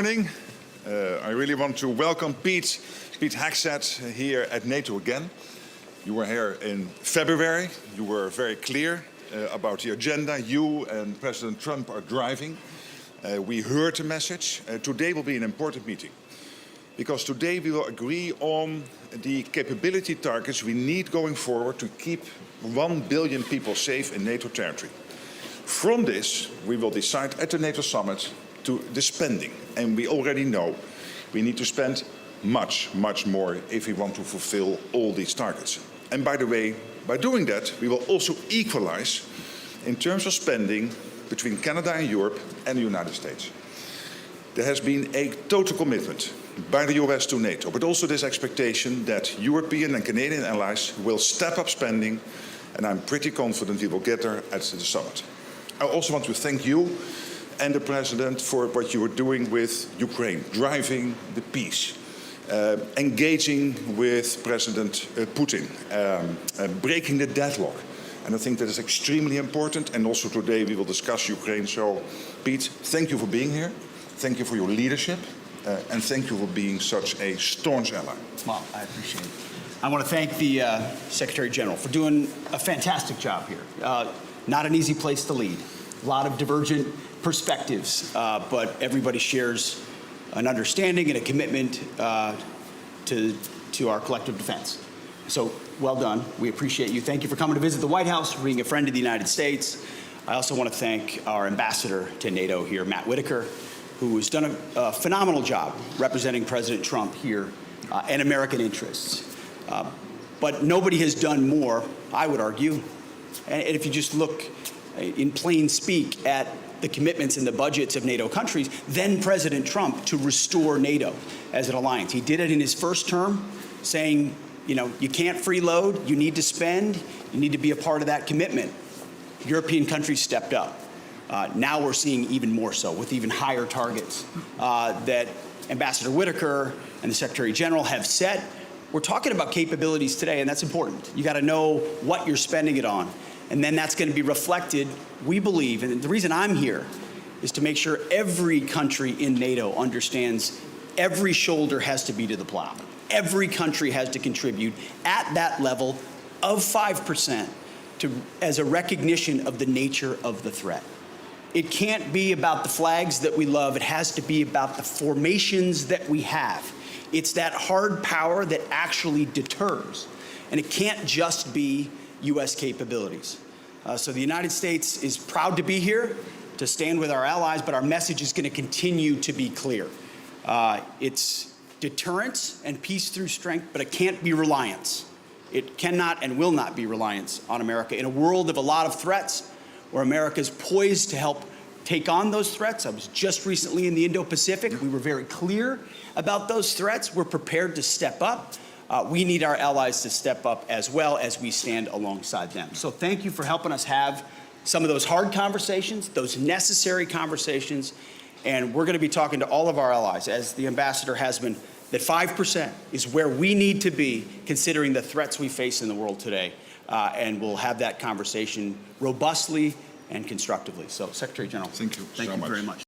Morning. I really want to welcome Pete Hegseth here at NATO again. You were here in February. You were very clear about the agenda you and President Trump are driving. We heard the message. Today will be an important meeting because today we will agree on the capability targets we need going forward to keep 1 billion people safe in NATO territory. From this, we will decide at the NATO summit to the spending. And we already know we need to spend much more if we want to fulfill all these targets. And by the way, by doing that, we will also equalize in terms of spending between Canada and Europe and the United States. There has been a total commitment by the US to NATO, but also this expectation that European and Canadian allies will step up spending, and I'm pretty confident we will get there at the summit. I also want to thank you and the President for what you are doing with Ukraine, driving the peace, engaging with President Putin, breaking the deadlock. And I think that is extremely important. And also today we will discuss Ukraine. So, Pete, thank you for being here. Thank you for your leadership. And thank you for being such a staunch ally. Well, I appreciate it. I want to thank the Secretary General for doing a fantastic job here. Not an easy place to lead. A lot of divergent perspectives, but everybody shares an understanding and a commitment to our collective defense. So well done. We appreciate you. Thank you for coming to visit the White House, for being a friend of the United States. I also want to thank our ambassador to NATO here, Matt Whitaker, who has done a phenomenal job representing President Trump here and American interests. But nobody has done more, I would argue. And if you just look in plain speak at the commitments and the budgets of NATO countries, then President Trump, to restore NATO as an alliance. He did it in his first term, saying, you know, you can't freeload, you need to spend, you need to be a part of that commitment. European countries stepped up. Now we're seeing even more so, with even higher targets that Ambassador Whitaker and the Secretary General have set. We're talking about capabilities today, and that's important. You got to know what you're spending it on. And then that's going to be reflected, we believe, and the reason I'm here is to make sure every country in NATO understands every shoulder has to be to the plow. Every country has to contribute at that level of 5% as a recognition of the nature of the threat. It can't be about the flags that we love. It has to be about the formations that we have. It's that hard power that actually deters. And it can't just be U.S. capabilities. So the United States is proud to be here, to stand with our allies, but our message is going to continue to be clear. It's deterrence and peace through strength, but it can't be reliance. It cannot and will not be reliance on America. In a world of a lot of threats, where America is poised to help take on those threats. I was just recently in the Indo-Pacific. We were very clear about those threats. We're prepared to step up. We need our allies to step up as well as we stand alongside them. So thank you for helping us have some of those hard conversations, those necessary conversations. And we're going to be talking to all of our allies, as the ambassador has been, that 5% is where we need to be considering the threats we face in the world today. And we'll have that conversation robustly and constructively. So, Secretary General, thank you very much.